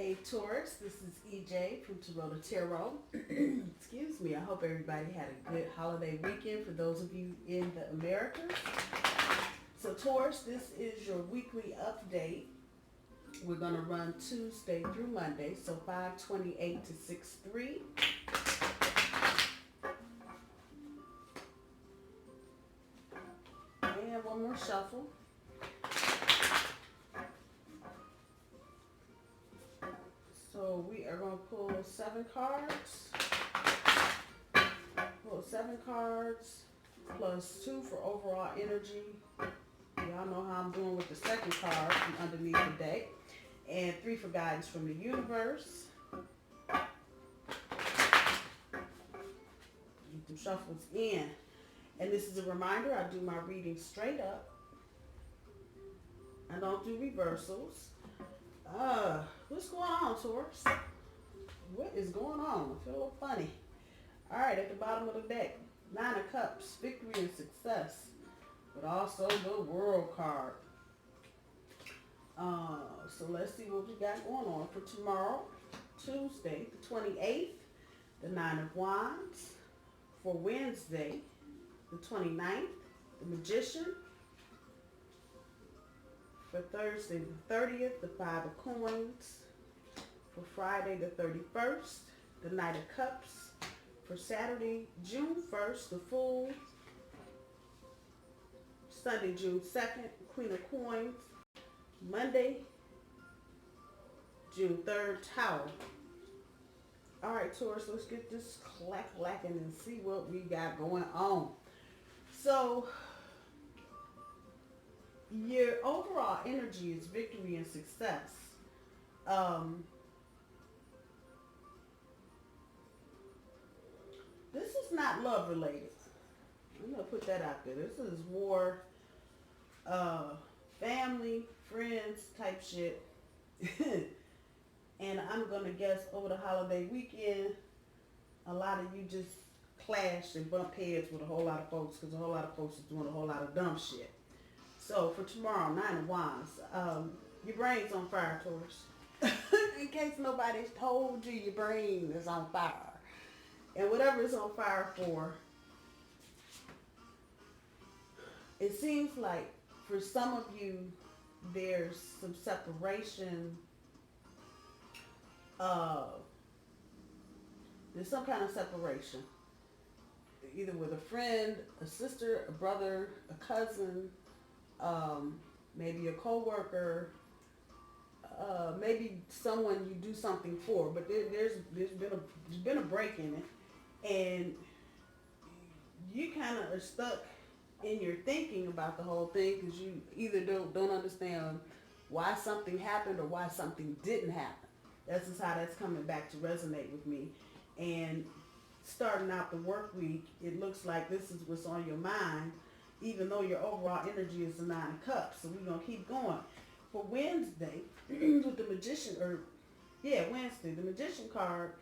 Hey Taurus, this is EJ from Taurota Tarot. Excuse me, I hope everybody had a good holiday weekend for those of you in the Americas. So Taurus, this is your weekly update. We're going to run Tuesday through Monday, so 5/28 to 6/3. And one more shuffle. So we are going to pull 7 cards. Pull 7 cards plus 2 for overall energy. Y'all know how I'm doing with the second card from underneath the deck. And 3 for guidance from the universe. Get them shuffles in. And this is a reminder, I do my reading straight up. I don't do reversals. What's going on, Taurus? What is going on? I feel a little funny. All right, at the bottom of the deck, 9 of Cups, victory and success, but also the World card. So let's see what we got going on for tomorrow, Tuesday, the 28th, the 9 of Wands. For Wednesday, the 29th, the Magician. For Thursday, the 30th, the 5 of Coins. For Friday, the 31st, the Knight of Cups. For Saturday, June 1st, the Fool. Sunday, June 2nd, Queen of Coins. Monday, June 3rd, Tower. All right, Taurus, let's get this clacking and see what we got going on. So, your overall energy is victory and success. This is not love related. I'm going to put that out there. This is more family, friends type shit. And I'm going to guess over the holiday weekend, a lot of you just clashed and bumped heads with a whole lot of folks because a whole lot of folks is doing a whole lot of dumb shit. So for tomorrow, 9 of Wands, your brain's on fire, Taurus. In case nobody's told you, your brain is on fire. And whatever it's on fire for, it seems like for some of you, there's some separation. There's some kind of separation, either with a friend, a sister, a brother, a cousin, maybe a coworker, maybe someone you do something for. But there's been a break in it, and you kind of are stuck in your thinking about the whole thing because you either don't understand why something happened or why something didn't happen. That's just how that's coming back to resonate with me. And starting out the work week, it looks like this is what's on your mind, even though your overall energy is the 9 of Cups. So we're going to keep going. For Wednesday, with the Magician, Wednesday, the Magician card,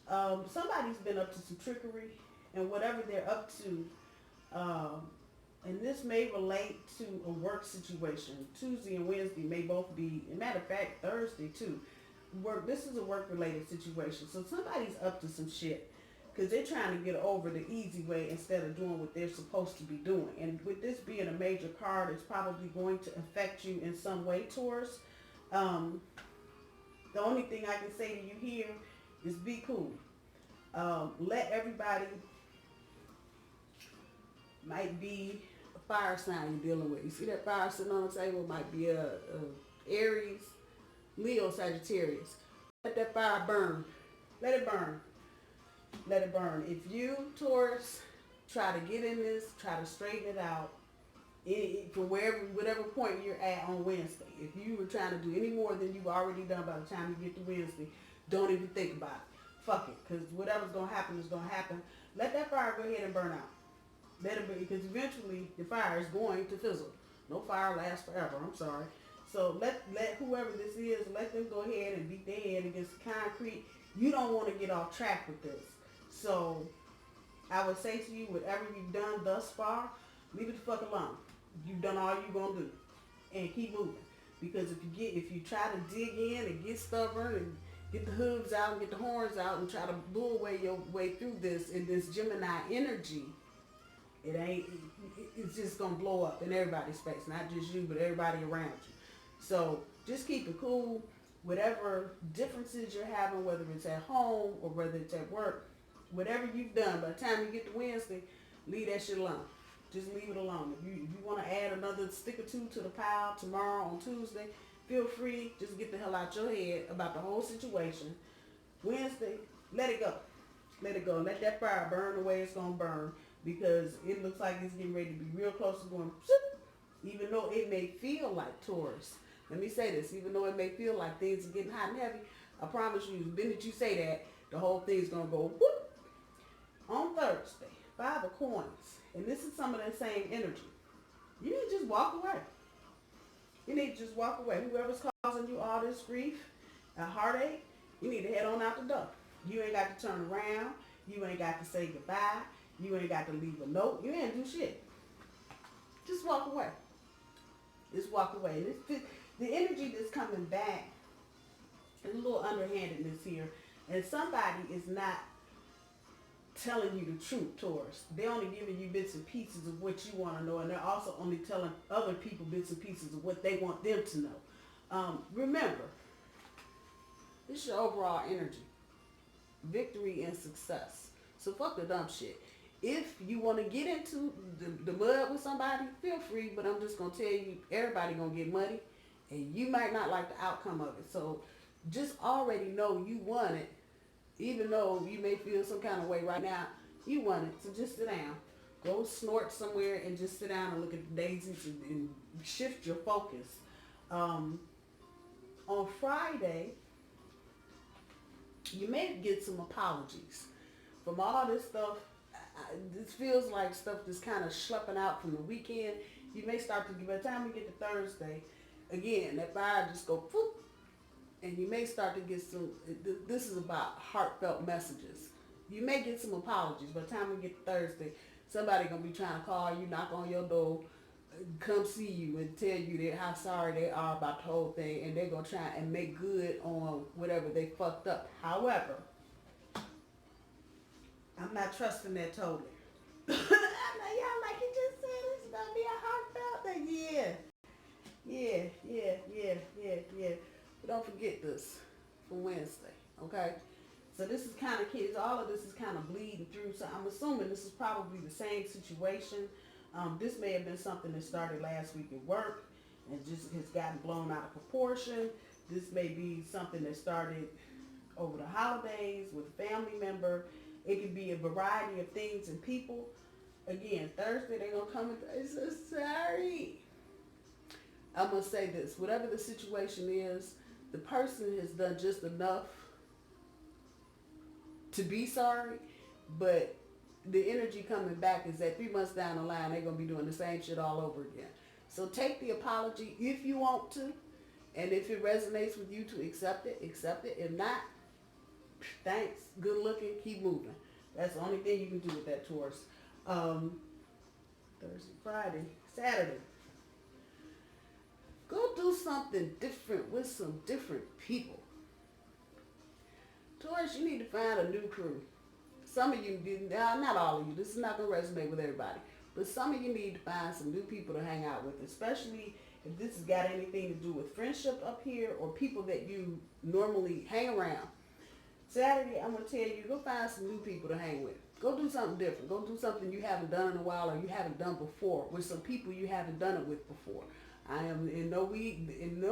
somebody's been up to some trickery, and whatever they're up to, and this may relate to a work situation. Tuesday and Wednesday may both be, as a matter of fact, Thursday too. This is a work-related situation. So somebody's up to some shit because they're trying to get over the easy way instead of doing what they're supposed to be doing. And with this being a major card, it's probably going to affect you in some way, Taurus. The only thing I can say to you here is be cool. Let everybody, might be a fire sign you're dealing with. You see that fire sitting on the table? Might be a Aries, Leo, Sagittarius. Let that fire burn. Let it burn. Let it burn. If you, Taurus, try to get in this, try to straighten it out, from whatever point you're at on Wednesday, if you were trying to do any more than you've already done by the time you get to Wednesday, don't even think about it. Fuck it, because whatever's going to happen is going to happen. Let that fire go ahead and burn out. Let it burn, because eventually the fire is going to fizzle. No fire lasts forever, I'm sorry. So let whoever this is, let them go ahead and beat their head against the concrete. You don't want to get off track with this. So I would say to you, whatever you've done thus far, leave it the fuck alone. You've done all you're going to do. And keep moving. Because if you try to dig in and get stubborn and get the hooves out and get the horns out and try to bull away your way through this in this Gemini energy, it's just gonna blow up in everybody's face, not just you, but everybody around you. So just keep it cool. Whatever differences you're having, whether it's at home or whether it's at work, whatever you've done, by the time you get to Wednesday, leave that shit alone. Just leave it alone. If you want to add another stick or two to the pile tomorrow on Tuesday, feel free. Just get the hell out your head about the whole situation. Wednesday, let it go. Let it go. Let that fire burn the way it's going to burn, because it looks like it's getting ready to be real close to going, even though it may feel like Taurus. Let me say this. Even though it may feel like things are getting hot and heavy, I promise you, the minute you say that, the whole thing's going to go whoop. On Thursday, 5 of coins. And this is some of that same energy. You need to just walk away. You need to just walk away. Whoever's causing you all this grief, a heartache, you need to head on out the door. You ain't got to turn around. You ain't got to say goodbye. You ain't got to leave a note. You ain't do shit. Just walk away. Just walk away. The energy that's coming back, there's a little underhandedness here. And somebody is not telling you the truth, Taurus. They're only giving you bits and pieces of what you want to know, and they're also only telling other people bits and pieces of what they want them to know. Remember, this is your overall energy. Victory and success. So fuck the dumb shit. If you want to get into the mud with somebody, feel free, but I'm just going to tell you, everybody going to get muddy, and you might not like the outcome of it. So just already know you want it. Even though you may feel some kind of way right now, you want it. So just sit down. Go snort somewhere and just sit down and look at the daisies and shift your focus. On Friday, you may get some apologies from all this stuff. This feels like stuff that's kind of schlepping out from the weekend. You may start to, by the time we get to Thursday, again, that fire just go poof. And you may start to get some, this is about heartfelt messages. You may get some apologies. By the time we get to Thursday, somebody going to be trying to call you, knock on your door, come see you and tell you that how sorry they are about the whole thing. And they're going to try and make good on whatever they fucked up. However, I'm not trusting that totally. I know y'all, like you just said, it's going to be a heartfelt thing. Yeah. But don't forget this for Wednesday, okay? So this is kind of kids. All of this is kind of bleeding through. So I'm assuming this is probably the same situation. This may have been something that started last week at work and just has gotten blown out of proportion. This may be something that started over the holidays with a family member. It could be a variety of things and people. Again, Thursday they're going to come and say, so sorry. I'm going to say this. Whatever the situation is, the person has done just enough to be sorry, but the energy coming back is that 3 months down the line, they're going to be doing the same shit all over again. So take the apology if you want to, and if it resonates with you to accept it, accept it. If not, thanks, good looking, keep moving. That's the only thing you can do with that, Taurus. Thursday, Friday, Saturday. Go do something different with some different people. Taurus, you need to find a new crew. Some of you, not all of you, this is not going to resonate with everybody, but some of you need to find some new people to hang out with, especially if this has got anything to do with friendship up here or people that you normally hang around. Saturday, I'm going to tell you, go find some new people to hang with. Go do something different. Go do something you haven't done in a while or you haven't done before with some people you haven't done it with before. I am in no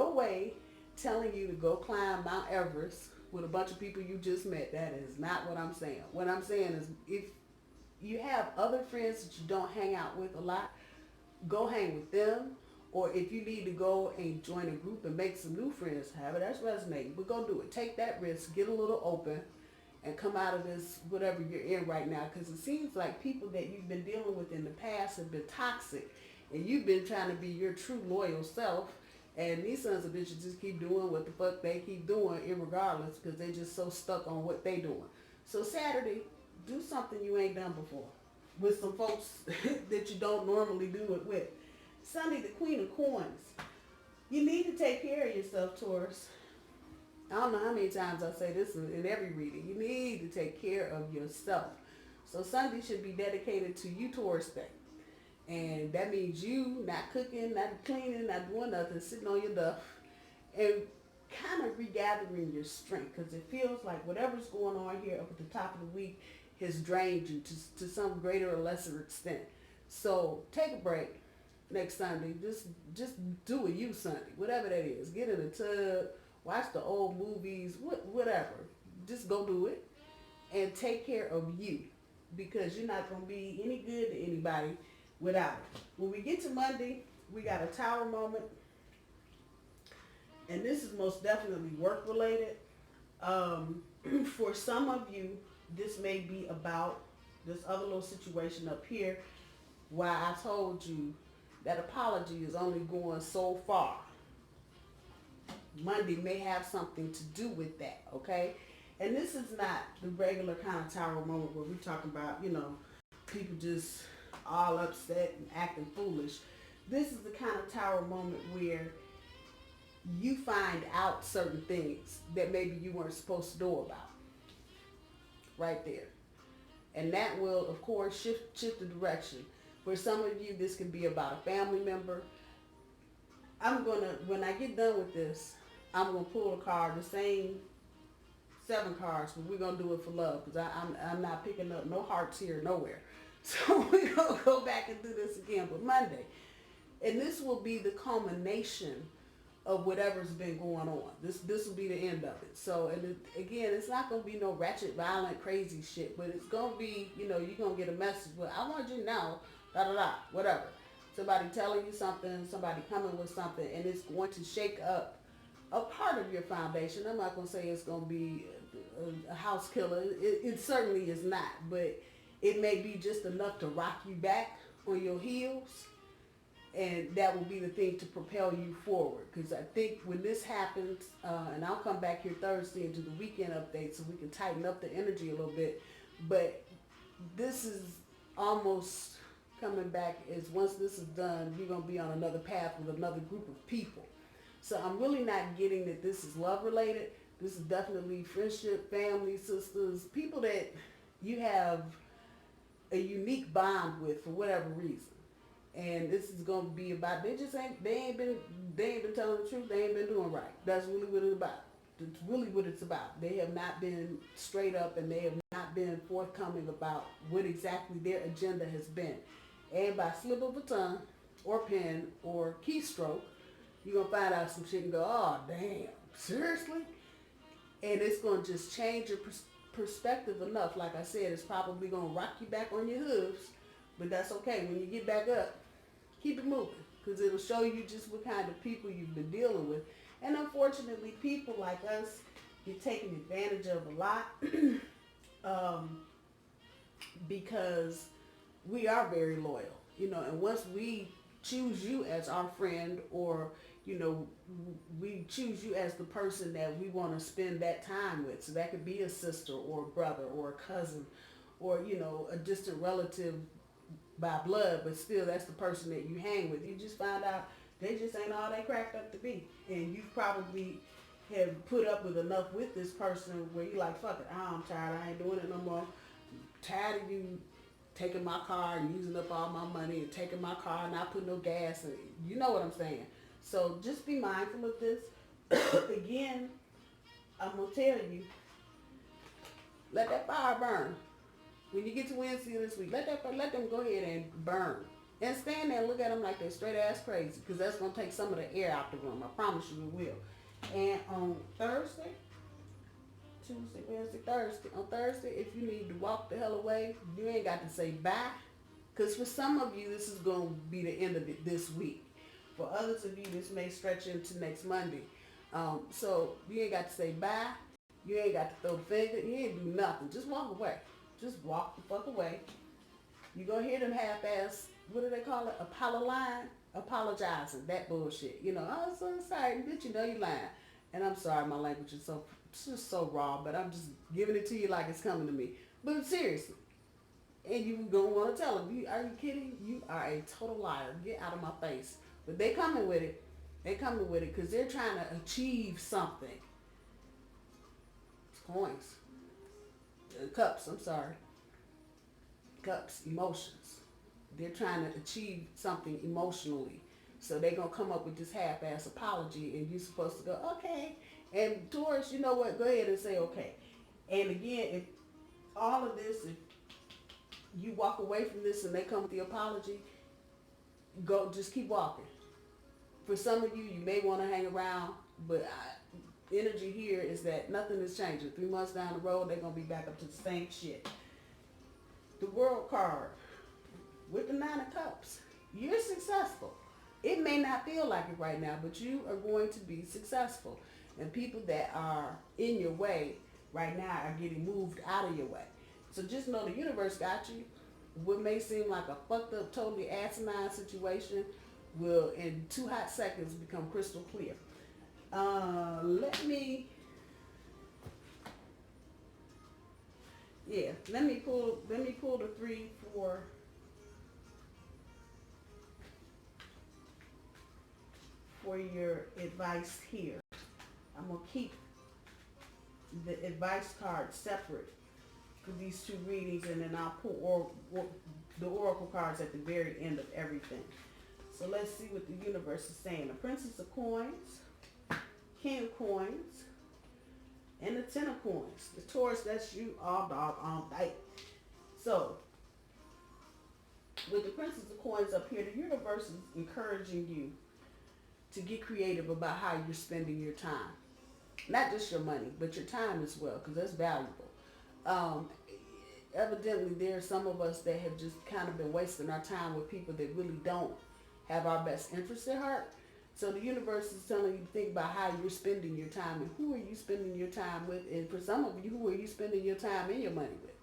way telling you to go climb Mount Everest with a bunch of people you just met. That is not what I'm saying. What I'm saying is if you have other friends that you don't hang out with a lot, go hang with them. Or if you need to go and join a group and make some new friends, however that's resonating, but go do it. Take that risk, get a little open, and come out of this, whatever you're in right now. Because it seems like people that you've been dealing with in the past have been toxic, and you've been trying to be your true loyal self. And these sons of bitches just keep doing what the fuck they keep doing, irregardless, because they just so stuck on what they doing. So Saturday, do something you ain't done before with some folks that you don't normally do it with. Sunday, the Queen of Coins. You need to take care of yourself, Taurus. I don't know how many times I say this in every reading. You need to take care of yourself. So Sunday should be dedicated to you, Taurus Day. And that means you not cooking, not cleaning, not doing nothing, sitting on your duff, and kind of regathering your strength, because it feels like whatever's going on here up at the top of the week has drained you to some greater or lesser extent. So take a break next Sunday. Just do a you Sunday, whatever that is. Get in the tub, watch the old movies, whatever. Just go do it and take care of you, because you're not going to be any good to anybody without it. When we get to Monday, we got a Tower moment. And this is most definitely work related. For some of you, this may be about this other little situation up here, why I told you that apology is only going so far. Monday may have something to do with that, okay? And this is not the regular kind of Tower moment where we're talking about, people just all upset and acting foolish. This is the kind of Tower moment where you find out certain things that maybe you weren't supposed to know about. Right there. And that will, of course, shift the direction. For some of you, this can be about a family member. When I get done with this, I'm going to pull a card, the same 7 cards, but we're going to do it for love, because I'm not picking up no hearts here nowhere. So we're going to go back and do this again, but Monday. And this will be the culmination of whatever's been going on. This will be the end of it. So, and again, it's not going to be no ratchet, violent, crazy shit, but it's going to be, you're going to get a message. But I want you to know, whatever. Somebody telling you something, somebody coming with something, and it's going to shake up a part of your foundation. I'm not going to say it's going to be a house killer. It certainly is not, but it may be just enough to rock you back on your heels. And that will be the thing to propel you forward. Because I think when this happens, and I'll come back here Thursday and do the weekend update so we can tighten up the energy a little bit. But this is almost coming back as once this is done, you're going to be on another path with another group of people. So I'm really not getting that this is love related. This is definitely friendship, family, sisters, people that you have a unique bond with for whatever reason. And this is going to be about, they ain't been telling the truth. They ain't been doing right. That's really what it's about. It's really what it's about. They have not been straight up, and they have not been forthcoming about what exactly their agenda has been. And by slip of a tongue or pen or keystroke, you're going to find out some shit and go, oh, damn, seriously? And it's going to just change your perspective enough. Like I said, it's probably going to rock you back on your hooves, but that's okay. When you get back up, keep it moving, because it'll show you just what kind of people you've been dealing with. And unfortunately, people like us get taken advantage of a lot because we are very loyal, and once we choose you as our friend, or, we choose you as the person that we want to spend that time with. So that could be a sister or a brother or a cousin or, a distant relative by blood, but still that's the person that you hang with. You just find out they just ain't all they cracked up to be. And you probably have put up with enough with this person where you're like, fuck it, I'm tired, I ain't doing it no more. I'm tired of you taking my car and using up all my money and taking my car and not putting no gas in it. You know what I'm saying? So just be mindful of this. Again, I'm going to tell you, let that fire burn. When you get to Wednesday this week, let them go ahead and burn. And stand there and look at them like they're straight ass crazy, because that's going to take some of the air out the room. I promise you it will. And on Thursday, Tuesday, Wednesday, Thursday. On Thursday, if you need to walk the hell away, you ain't got to say bye. Because for some of you, this is going to be the end of it this week. For others of you, this may stretch into next Monday. So you ain't got to say bye. You ain't got to throw the finger. You ain't do nothing. Just walk away. Just walk the fuck away. You're going to hear them half-ass, what do they call it? Apologizing. That bullshit. I'm so sorry. Bitch, you lying. And I'm sorry, my language is it's just so raw, but I'm just giving it to you like it's coming to me. But seriously. And you going to want to tell them, are you kidding? You are a total liar. Get out of my face. But they coming with it. They coming with it because they're trying to achieve something. It's coins. Cups, I'm sorry. Cups, emotions. They're trying to achieve something emotionally. So they're going to come up with this half-ass apology, and you're supposed to go, okay. And Taurus, you know what? Go ahead and say okay. And again, if all of this, if you walk away from this and they come with the apology, just keep walking. For some of you, you may want to hang around, but energy here is that nothing is changing. 3 months down the road, they're going to be back up to the same shit. The World card with the 9 of Cups. You're successful. It may not feel like it right now, but you are going to be successful. And people that are in your way right now are getting moved out of your way. So just know the universe got you. What may seem like a fucked up, totally asinine situation will in 2 hot seconds become crystal clear. Let me pull the 3 for your advice here. I'm gonna keep the advice card separate for these 2 readings, and then I'll pull the oracle cards at the very end of everything. So let's see what the universe is saying. The Princess of Coins, King of Coins, and the 10 of Coins. The Taurus, that's you all dog on tight. So with the Princess of Coins up here, the universe is encouraging you to get creative about how you're spending your time. Not just your money, but your time as well, because that's valuable. Evidently, there are some of us that have just kind of been wasting our time with people that really don't have our best interests at heart. So the universe is telling you to think about how you're spending your time and who are you spending your time with. And for some of you, who are you spending your time and your money with?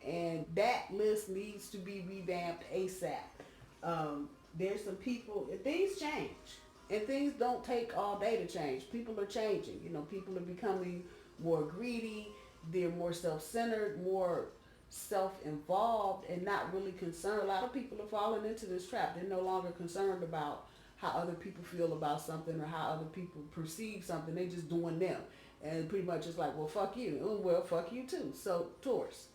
And that list needs to be revamped ASAP. There's some people, things change. And things don't take all day to change. People are changing. You know, people are becoming more greedy. They're more self-centered, more self-involved, and not really concerned. A lot of people are falling into this trap. They're no longer concerned about how other people feel about something or how other people perceive something. They're just doing them. And pretty much it's like, well, fuck you. Oh, well, fuck you too. So, Taurus,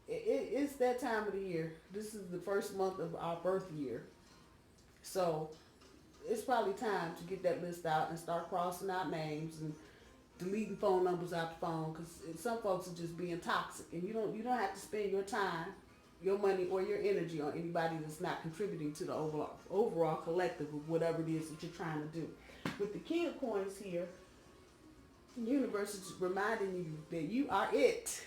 it's that time of the year. This is the first month of our birth year. So it's probably time to get that list out and start crossing out names and deleting phone numbers out the phone, because some folks are just being toxic, and you don't have to spend your time, your money, or your energy on anybody that's not contributing to the overall collective of whatever it is that you're trying to do. With the King of Coins here, the universe is reminding you that you are it.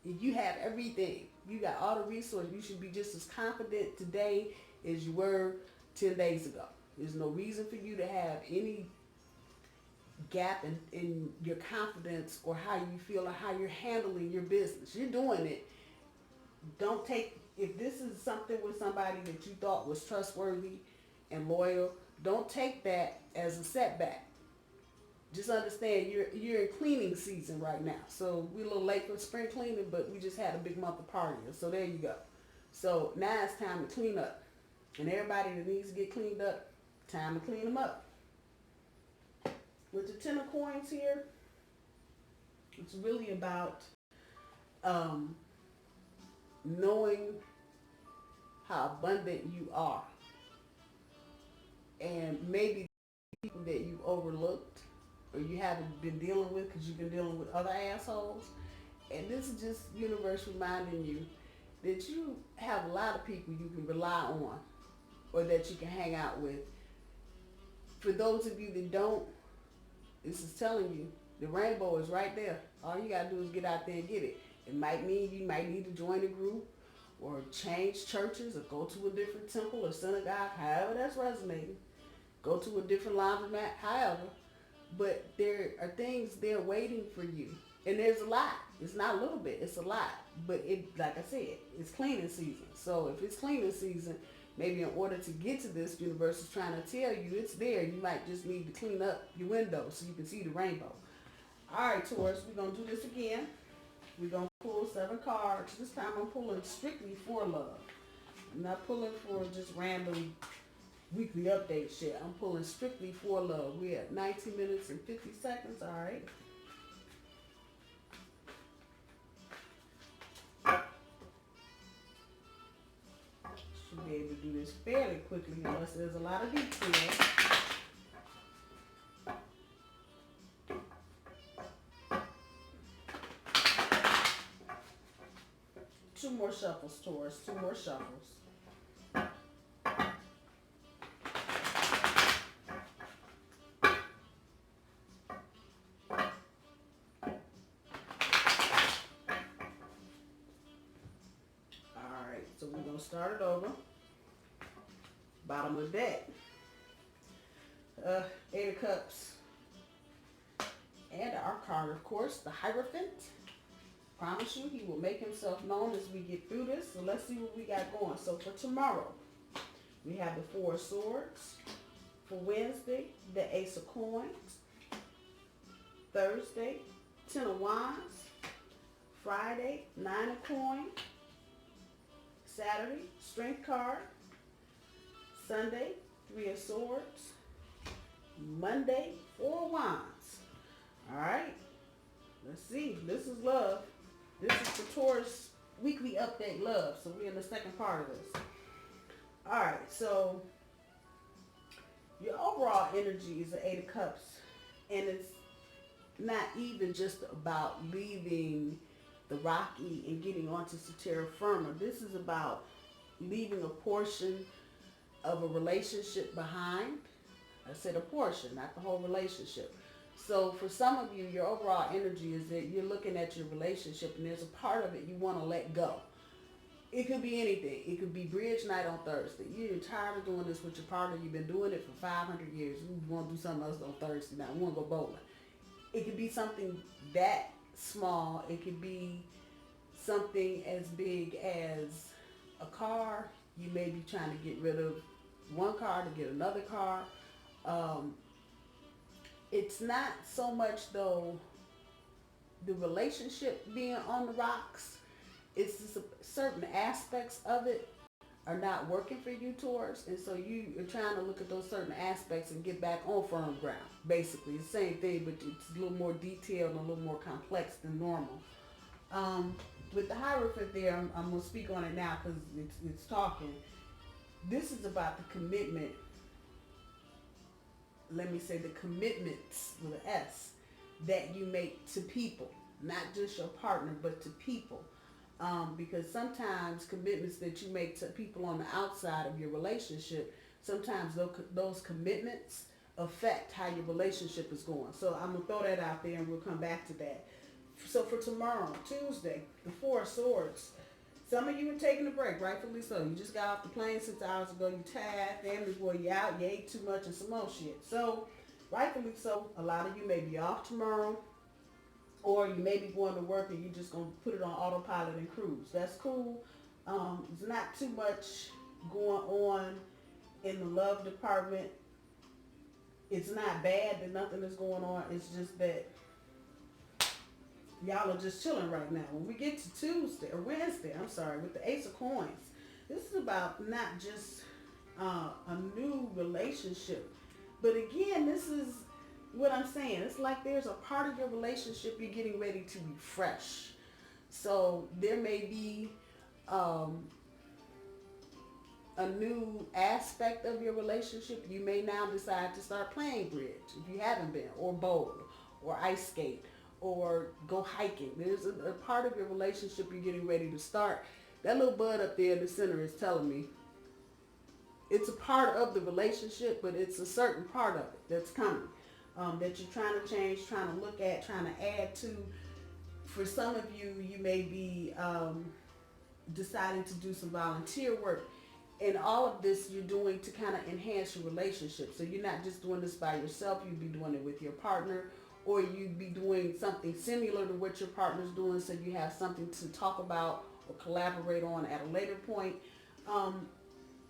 You have everything. You got all the resources. You should be just as confident today as you were 10 days ago. There's no reason for you to have any gap in your confidence or how you feel or how you're handling your business. You're doing it. Don't take, if this is something with somebody that you thought was trustworthy and loyal, don't take that as a setback. Just understand you're in cleaning season right now. So we're a little late for spring cleaning, but we just had a big month of partying. So there you go. So now it's time to clean up. And everybody that needs to get cleaned up, time to clean them up. With the 10 of Coins here, it's really about knowing how abundant you are. And maybe people that you've overlooked or you haven't been dealing with because you've been dealing with other assholes. And this is just universe reminding you that you have a lot of people you can rely on or that you can hang out with. For those of you that don't, this is telling you the rainbow is right there. All you got to do is get out there and get it. It might mean you might need to join a group or change churches or go to a different temple or synagogue, however that's resonating. Go to a different laundromat, however. But there are things there waiting for you. And there's a lot. It's not a little bit. It's a lot. But it, like I said, it's cleaning season. So if it's cleaning season, maybe in order to get to this, universe is trying to tell you it's there. You might just need to clean up your window so you can see the rainbow. All right, Taurus, we're going to do this again. We're going to pull 7 cards. This time I'm pulling strictly for love. I'm not pulling for just random weekly update shit. I'm pulling strictly for love. We're at 19 minutes and 50 seconds. All right. Should be able to do this fairly quickly unless there's a lot of detail. Two more shuffles, Taurus. Two more shuffles. Alright, so we're going to start it over. Bottom of the deck. Eight of Cups. And our card, of course, the Hierophant. Promise you, he will make himself known as we get through this. So let's see what we got going. So for tomorrow, we have the Four of Swords. For Wednesday, the Ace of Coins. Thursday, Ten of Wands. Friday, Nine of Coins. Saturday, Strength card. Sunday, Three of Swords. Monday, Four of Wands. All right. Let's see. This is love. This is the Taurus weekly update love. So we're in the second part of this. All right. So your overall energy is the Eight of Cups. And it's not even just about leaving the rocky and getting onto some terra firma. This is about leaving a portion of a relationship behind. I said a portion, not the whole relationship. So for some of you, your overall energy is that you're looking at your relationship and there's a part of it you want to let go. It could be anything. It could be bridge night on Thursday. You're tired of doing this with your partner. You've been doing it for 500 years. You want to do something else on Thursday night. You want to go bowling. It could be something that small. It could be something as big as a car. You may be trying to get rid of one car to get another car. It's not so much though the relationship being on the rocks. It's just certain aspects of it are not working for you, Taurus, and so you are trying to look at those certain aspects and get back on firm ground. Basically, the same thing, but it's a little more detailed and a little more complex than normal. With the Hierophant there, I'm going to speak on it now because it's talking. This is about the commitment. Let me say the commitments with an S that you make to people, not just your partner, but to people. Because sometimes commitments that you make to people on the outside of your relationship, sometimes those commitments affect how your relationship is going. So I'm going to throw that out there and we'll come back to that. So for tomorrow, Tuesday, the Four of Swords. Some of you are taking a break, rightfully so. You just got off the plane 6 hours ago. You tired, family boy, you out, you ate too much and some more shit. So, rightfully so, a lot of you may be off tomorrow. Or you may be going to work and you're just going to put it on autopilot and cruise. That's cool. There's not too much going on in the love department. It's not bad that nothing is going on. It's just that y'all are just chilling right now. When we get to Tuesday or Wednesday, with the Ace of Coins, this is about not just a new relationship, but again, this is what I'm saying. It's like there's a part of your relationship you're getting ready to refresh. So there may be a new aspect of your relationship. You may now decide to start playing bridge if you haven't been, or bowl, or ice skate, or go hiking. There's a part of your relationship you're getting ready to start. That little bud up there in the center is telling me it's a part of the relationship, but it's a certain part of it that's coming, that you're trying to change, trying to look at, trying to add to. For some of you, you may be deciding to do some volunteer work. And all of this you're doing to kind of enhance your relationship. So you're not just doing this by yourself. You'd be doing it with your partner, or you'd be doing something similar to what your partner's doing, so you have something to talk about or collaborate on at a later point.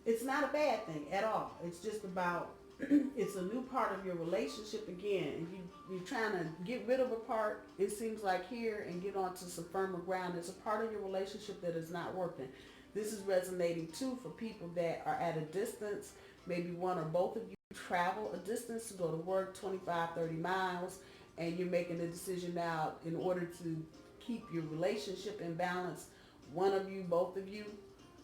It's not a bad thing at all. It's just about, it's a new part of your relationship again. And you're trying to get rid of a part, it seems like here, and get onto some firmer ground. It's a part of your relationship that is not working. This is resonating too for people that are at a distance, maybe one or both of you travel a distance to go to work, 25, 30 miles, and you're making a decision now in order to keep your relationship in balance. One of you, both of you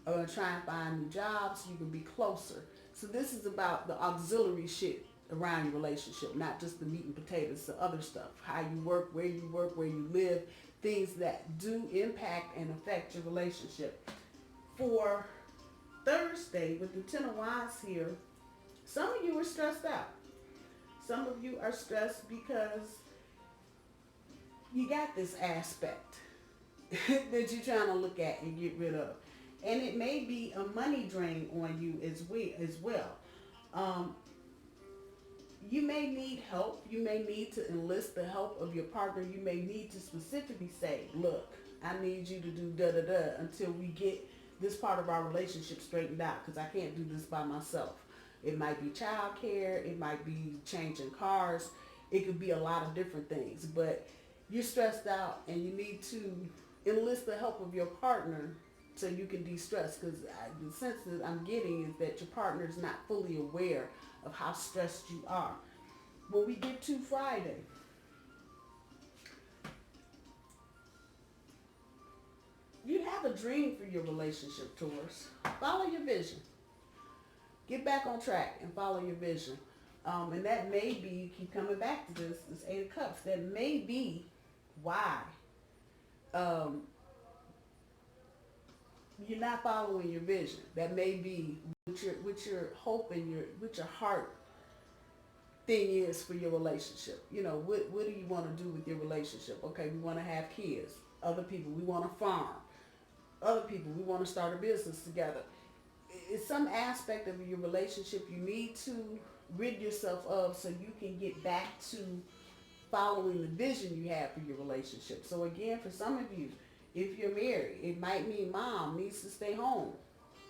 are going to try and find new jobs so you can be closer. So this is about the auxiliary shit around your relationship, not just the meat and potatoes, the other stuff, how you work, where you live, things that do impact and affect your relationship. For Thursday, with the Ten of Wands here, some of you are stressed out. Some of you are stressed because you got this aspect that you're trying to look at and get rid of. And it may be a money drain on you as well. You may need help. You may need to enlist the help of your partner. You may need to specifically say, look, I need you to do da-da-da until we get this part of our relationship straightened out, because I can't do this by myself. It might be child care. It might be changing cars. It could be a lot of different things. But you're stressed out and you need to enlist the help of your partner so you can de-stress, because the sense that I'm getting is that your partner is not fully aware of how stressed you are. When we get to Friday, you have a dream for your relationship, Taurus. Follow your vision. Get back on track and follow your vision. And that may be, keep coming back to this Eight of Cups, that may be why you're not following your vision. That may be what your hope and what your heart thing is for your relationship. You know, what do you want to do with your relationship? Okay, we want to have kids. Other people, we want to farm. Other people, we want to start a business together. It's some aspect of your relationship you need to rid yourself of so you can get back to following the vision you have for your relationship. So again, for some of you, if you're married, it might mean mom needs to stay home,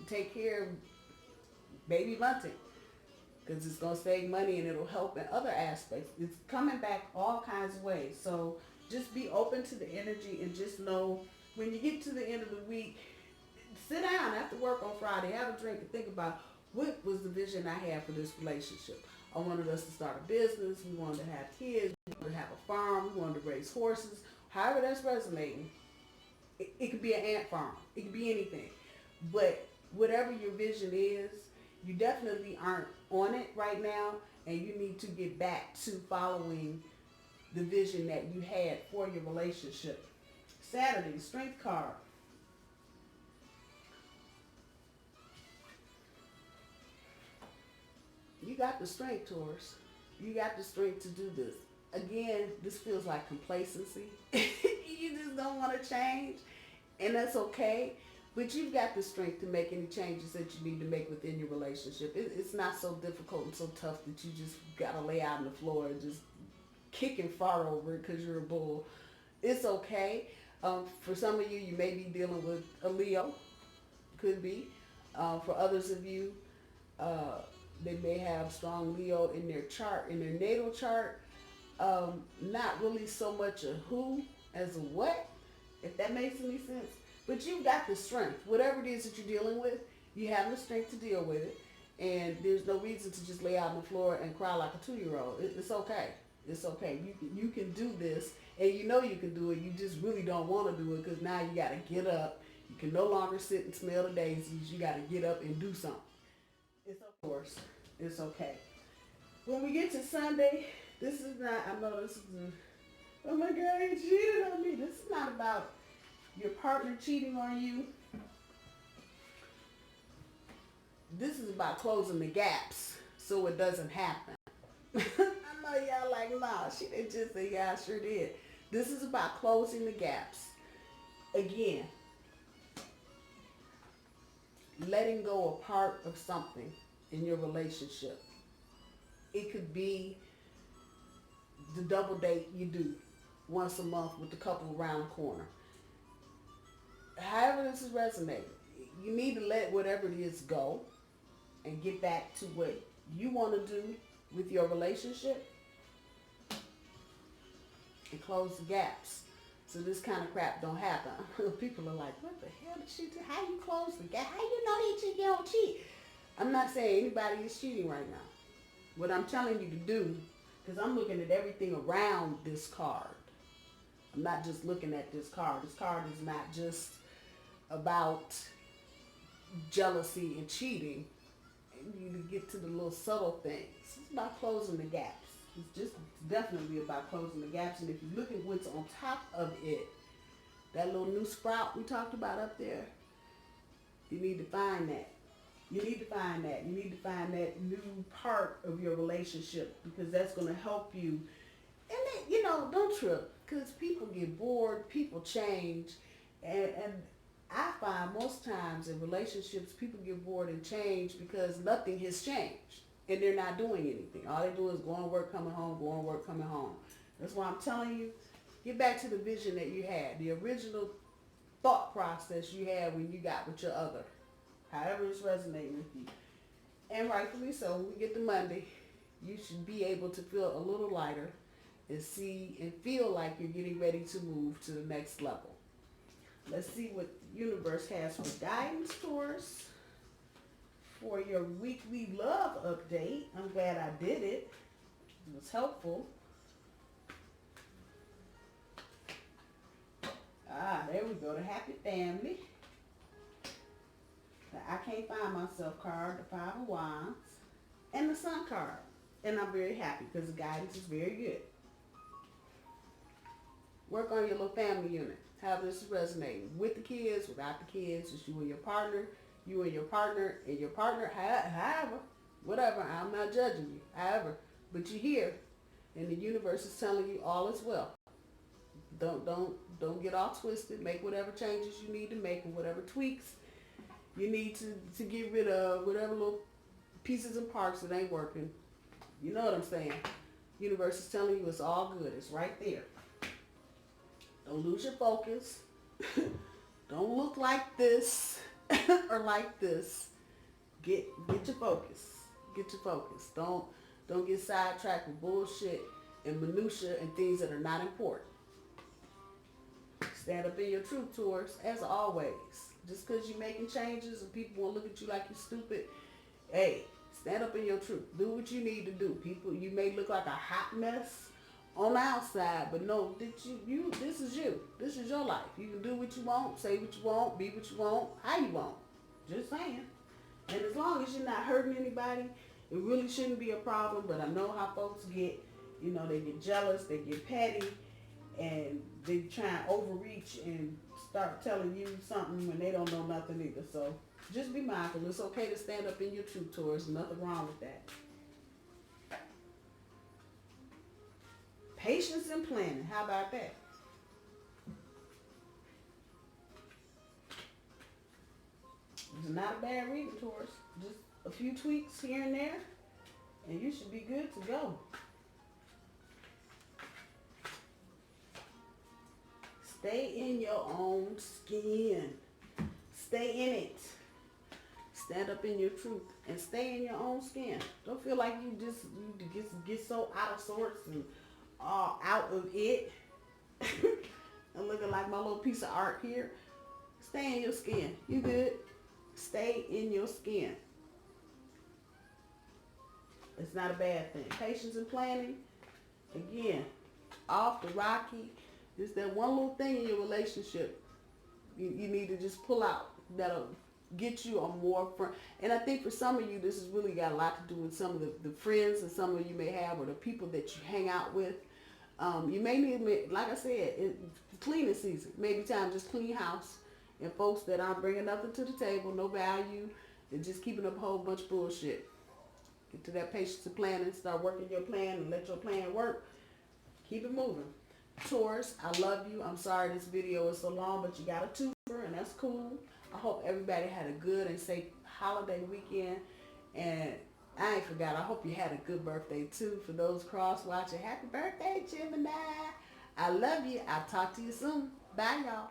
take care of baby bunting, because it's going to save money and it'll help in other aspects. It's coming back all kinds of ways. So just be open to the energy and just know when you get to the end of the week, sit down after work on Friday, have a drink and think about what was the vision I had for this relationship. I wanted us to start a business. We wanted to have kids. We wanted to have a farm. We wanted to raise horses. However that's resonating. It could be an ant farm. It could be anything. But whatever your vision is, you definitely aren't on it right now, and you need to get back to following the vision that you had for your relationship. Saturday, Strength card. You got the strength, Taurus. You got the strength to do this. Again, this feels like complacency. You just don't want to change, and that's okay. But you've got the strength to make any changes that you need to make within your relationship. It's not so difficult and so tough that you just got to lay out on the floor and just kick and fart over it because you're a bull. It's okay. For some of you, you may be dealing with a Leo. Could be. For others of you, they may have strong Leo in their chart, in their natal chart. Not really so much a who as a what, if that makes any sense. But you've got the strength. Whatever it is that you're dealing with, you have the strength to deal with it. And there's no reason to just lay out on the floor and cry like a 2-year-old. It's okay. It's okay. You can do this, and you know you can do it. You just really don't want to do it because now you got to get up. You can no longer sit and smell the daisies. You got to get up and do something. It's of course. It's okay. When we get to Sunday, this is not, I know this is oh my God, he cheated on me. This is not about your partner cheating on you. This is about closing the gaps so it doesn't happen. I know y'all like, nah, she didn't just say, yeah, I sure did. This is about closing the gaps. Again, letting go a part of something in your relationship. It could be the double date you do once a month with the couple around the corner. However this is resonating, you need to let whatever it is go and get back to what you want to do with your relationship and close the gaps so this kind of crap don't happen. People are like, what the hell did she do? How you close the gap? How you know he don't cheat? I'm not saying anybody is cheating right now. What I'm telling you to do, because I'm looking at everything around this card. I'm not just looking at this card. This card is not just about jealousy and cheating. You get to the little subtle things. It's about closing the gaps. It's definitely about closing the gaps. And if you look at what's on top of it, that little new sprout we talked about up there, you need to find that. You need to find that. You need to find that new part of your relationship, because that's going to help you. And then, don't trip, because people get bored, people change, and I find most times in relationships people get bored and change because nothing has changed and they're not doing anything. All they do is going to work, coming home, going to work, coming home. That's why I'm telling you, get back to the vision that you had, the original thought process you had when you got with your other, however it's resonating with you. And rightfully so, when we get to Monday, you should be able to feel a little lighter and see and feel like you're getting ready to move to the next level. Let's see what the universe has for guidance, Taurus, for your weekly love update. I'm glad I did it. It was helpful. There we go, the happy family. The I can't find myself card, the Five of Wands, and the Sun card. And I'm very happy because the guidance is very good. Work on your little family unit. How this is resonating with the kids, without the kids, just you and your partner, and your partner, however, whatever. I'm not judging you, however, but you're here, and the universe is telling you all is well. Don't get all twisted. Make whatever changes you need to make, and whatever tweaks you need to get rid of, whatever little pieces and parts that ain't working. You know what I'm saying? Universe is telling you it's all good. It's right there. Don't lose your focus. Don't look like this or like this. Get your focus. Get your focus. Don't get sidetracked with bullshit and minutia and things that are not important. Stand up in your truth, Taurus, as always. Just because you're making changes and people want to look at you like you're stupid, hey, stand up in your truth. Do what you need to do. People, you may look like a hot mess on the outside, but no, this is you. This is your life. You can do what you want, say what you want, be what you want, how you want. Just saying. And as long as you're not hurting anybody, it really shouldn't be a problem. But I know how folks get, they get jealous, they get petty, and they try and overreach and start telling you something when they don't know nothing either. So just be mindful. It's okay to stand up in your truth, Taurus. Nothing wrong with that. Patience and planning. How about that? It's not a bad reading, Taurus. Just a few tweaks here and there, and you should be good to go. Stay in your own skin. Stay in it. Stand up in your truth and stay in your own skin. Don't feel like you just get so out of sorts and all out of it. I'm looking like my little piece of art here. Stay in your skin. You good? Stay in your skin. It's not a bad thing. Patience and planning. Again, off the rocky. Just that one little thing in your relationship you need to just pull out that'll get you a more friend. And I think for some of you, this has really got a lot to do with some of the friends that some of you may have, or the people that you hang out with. You may need, like I said, it's cleaning season. Maybe time just clean house. And folks that aren't bringing nothing to the table, no value, and just keeping up a whole bunch of bullshit. Get to that patience and planning. Start working your plan and let your plan work. Keep it moving. Taurus, I love you. I'm sorry this video is so long, but you got a twofer, and that's cool. I hope everybody had a good and safe holiday weekend. And I ain't forgot, I hope you had a good birthday too. For those cross-watching, happy birthday, Gemini. I love you. I'll talk to you soon. Bye, y'all.